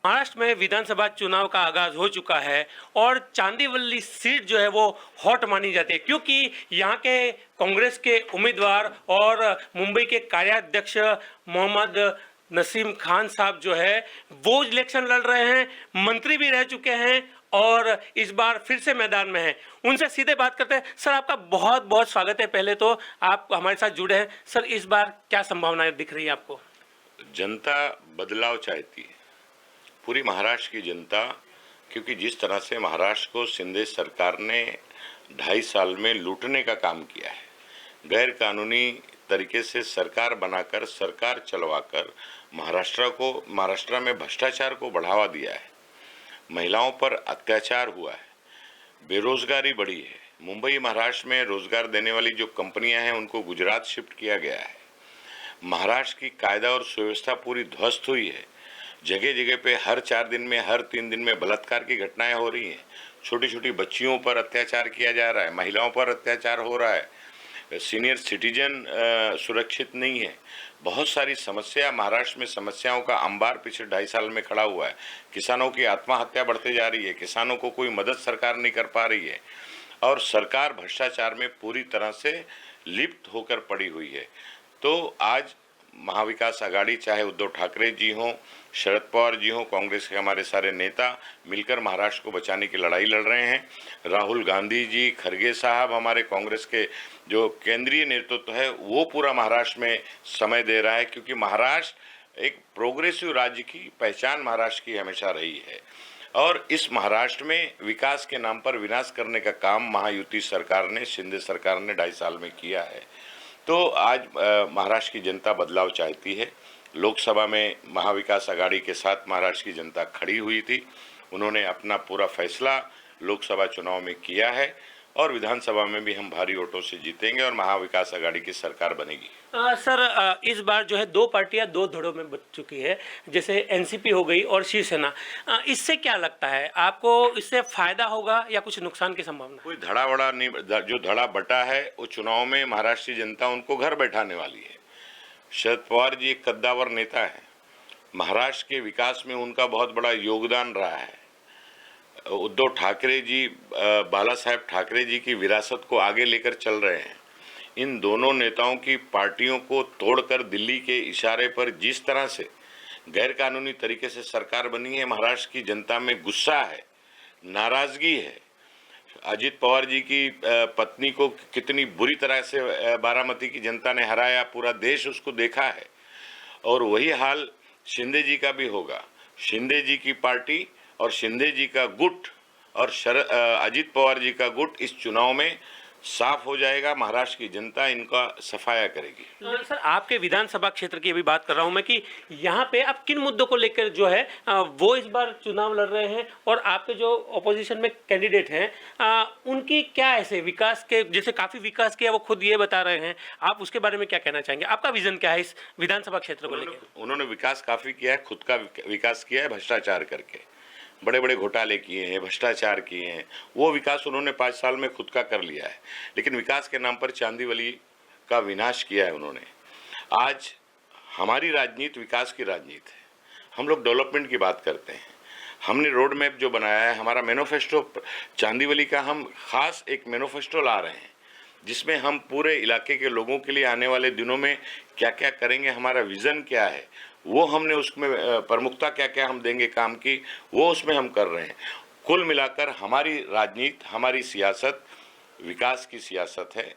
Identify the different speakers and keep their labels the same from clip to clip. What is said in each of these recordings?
Speaker 1: महाराष्ट्र में विधानसभा चुनाव का आगाज हो चुका है और चांदीवली सीट जो है वो हॉट मानी जाती है क्योंकि यहाँ के कांग्रेस के उम्मीदवार और मुंबई के कार्याध्यक्ष मोहम्मद नसीम खान साहब जो है वो इलेक्शन लड़ रहे हैं, मंत्री भी रह चुके हैं और इस बार फिर से मैदान में हैं। उनसे सीधे बात करते हैं। सर, आपका बहुत बहुत स्वागत है। पहले तो आप हमारे साथ जुड़े हैं। सर, इस बार क्या संभावनाएं दिख रही है आपको?
Speaker 2: जनता बदलाव चाहती है, पूरी महाराष्ट्र की जनता, क्योंकि जिस तरह से महाराष्ट्र को शिंदे सरकार ने 2.5 साल में लूटने का काम किया है, गैर कानूनी तरीके से सरकार बनाकर, सरकार चलवाकर महाराष्ट्र में भ्रष्टाचार को बढ़ावा दिया है, महिलाओं पर अत्याचार हुआ है, बेरोजगारी बढ़ी है। मुंबई महाराष्ट्र में रोजगार देने वाली जो कंपनियां हैं उनको गुजरात शिफ्ट किया गया है। महाराष्ट्र की कायदा और सुव्यवस्था पूरी ध्वस्त हुई है। जगह जगह पे हर 4 दिन में, हर 3 दिन में बलात्कार की घटनाएं हो रही हैं। छोटी छोटी बच्चियों पर अत्याचार किया जा रहा है, महिलाओं पर अत्याचार हो रहा है, सीनियर सिटीजन सुरक्षित नहीं है। बहुत सारी समस्या महाराष्ट्र में, समस्याओं का अंबार पिछले 2.5 साल में खड़ा हुआ है। किसानों की आत्महत्या बढ़ते जा रही है, किसानों को कोई मदद सरकार नहीं कर पा रही है और सरकार भ्रष्टाचार में पूरी तरह से लिप्त होकर पड़ी हुई है। तो आज महाविकास आघाड़ी, चाहे उद्धव ठाकरे जी हों, शरद पवार जी हों, कांग्रेस के हमारे सारे नेता मिलकर महाराष्ट्र को बचाने की लड़ाई लड़ रहे हैं। राहुल गांधी जी, खरगे साहब, हमारे कांग्रेस के जो केंद्रीय नेतृत्व है वो पूरा महाराष्ट्र में समय दे रहा है, क्योंकि महाराष्ट्र एक प्रोग्रेसिव राज्य की पहचान महाराष्ट्र की हमेशा रही है और इस महाराष्ट्र में विकास के नाम पर विनाश करने का काम महायुति सरकार ने, शिंदे सरकार ने 2.5 साल में किया है। तो आज महाराष्ट्र की जनता बदलाव चाहती है। लोकसभा में महाविकास आघाड़ी के साथ महाराष्ट्र की जनता खड़ी हुई थी। उन्होंने अपना पूरा फैसला लोकसभा चुनाव में किया है और विधानसभा में भी हम भारी वोटों से जीतेंगे और महाविकास आघाड़ी की सरकार बनेगी।
Speaker 1: सर, इस बार जो है 2 पार्टियां 2 धड़ों में बच चुकी है, जैसे एनसीपी हो गई और शिवसेना। इससे क्या लगता है आपको? इससे फायदा होगा या कुछ नुकसान की संभावना?
Speaker 2: कोई धड़ा वड़ा नहीं, जो धड़ा बटा है वो चुनाव में महाराष्ट्र की जनता उनको घर बैठाने वाली है। शरद पवार जी एक कद्दावर नेता है, महाराष्ट्र के विकास में उनका बहुत बड़ा योगदान रहा है। उद्धव ठाकरे जी, बाला साहेब ठाकरे जी की विरासत को आगे लेकर चल रहे हैं। इन दोनों नेताओं की पार्टियों को तोड़कर दिल्ली के इशारे पर जिस तरह से गैर कानूनी तरीके से सरकार बनी है, महाराष्ट्र की जनता में गुस्सा है, नाराजगी है। अजित पवार जी की पत्नी को कितनी बुरी तरह से बारामती की जनता ने हराया, पूरा देश उसको देखा है और वही हाल शिंदे जी का भी होगा। शिंदे जी की पार्टी और शिंदे जी का गुट और अजित पवार जी का गुट इस चुनाव में साफ हो जाएगा। महाराष्ट्र की जनता इनका सफाया करेगी।
Speaker 1: सर, आपके विधानसभा क्षेत्र की अभी बात कर रहा हूं मैं कि यहाँ पे आप किन मुद्दों को लेकर जो है वो इस बार चुनाव लड़ रहे हैं और आपके जो ऑपोजिशन में कैंडिडेट हैं उनकी क्या ऐसे विकास के, जैसे काफी विकास किया वो खुद ये बता रहे हैं, आप उसके बारे में क्या कहना चाहेंगे? आपका विजन क्या है इस विधानसभा क्षेत्र को लेकर?
Speaker 2: उन्होंने विकास काफी किया है, खुद का विकास किया है, भ्रष्टाचार करके बड़े बड़े घोटाले किए हैं, भ्रष्टाचार किए हैं। वो विकास उन्होंने 5 साल में खुद का कर लिया है, लेकिन विकास के नाम पर चांदीवली का विनाश किया है उन्होंने। आज हमारी राजनीति विकास की राजनीति है, हम लोग डेवलपमेंट की बात करते हैं। हमने रोड मैप जो बनाया है, हमारा मैनिफेस्टो चांदीवली का, हम खास एक मैनिफेस्टो ला रहे हैं जिसमें हम पूरे इलाके के लोगों के लिए आने वाले दिनों में क्या क्या करेंगे, हमारा विज़न क्या है, वो हमने उसमें प्रमुखता क्या क्या हम देंगे काम की, वो उसमें हम कर रहे हैं। कुल मिलाकर हमारी राजनीति, हमारी सियासत विकास की सियासत है।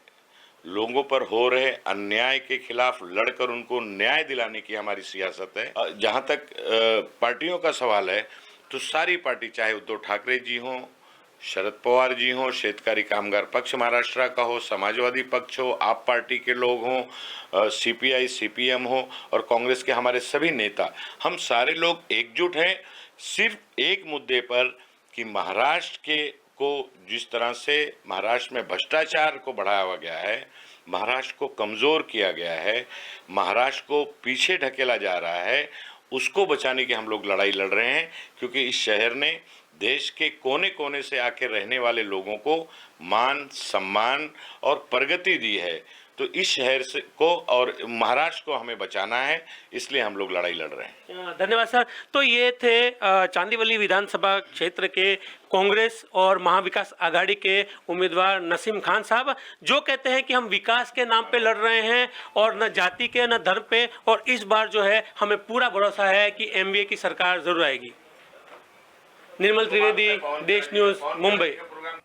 Speaker 2: लोगों पर हो रहे अन्याय के खिलाफ लड़कर उनको न्याय दिलाने की हमारी सियासत है। जहाँ तक पार्टियों का सवाल है, तो सारी पार्टी, चाहे उद्धव ठाकरे जी हों, शरद पवार जी हों, शेतकारी कामगार पक्ष महाराष्ट्र का हो, समाजवादी पक्ष हो, आप पार्टी के लोग हों, सीपीआई सीपीएम हो और कांग्रेस के हमारे सभी नेता, हम सारे लोग एकजुट हैं सिर्फ एक मुद्दे पर कि महाराष्ट्र के को जिस तरह से महाराष्ट्र में भ्रष्टाचार को बढ़ाया गया है, महाराष्ट्र को कमज़ोर किया गया है, महाराष्ट्र को पीछे ढकेला जा रहा है, उसको बचाने की हम लोग लड़ाई लड़ रहे हैं। क्योंकि इस शहर ने देश के कोने कोने से आके रहने वाले लोगों को मान, सम्मान और प्रगति दी है। तो इस शहर से को और महाराष्ट्र को हमें बचाना है, इसलिए हम लोग लड़ाई लड़ रहे हैं।
Speaker 1: धन्यवाद सर। तो ये थे चांदीवली विधानसभा क्षेत्र के कांग्रेस और महाविकास आघाड़ी के उम्मीदवार नसीम खान साहब, जो कहते हैं कि हम विकास के नाम पे लड़ रहे हैं और न जाति के न धर्म पे, और इस बार जो है हमें पूरा भरोसा है कि एमवीए की सरकार जरूर आएगी। निर्मल त्रिवेदी, देश न्यूज, मुंबई।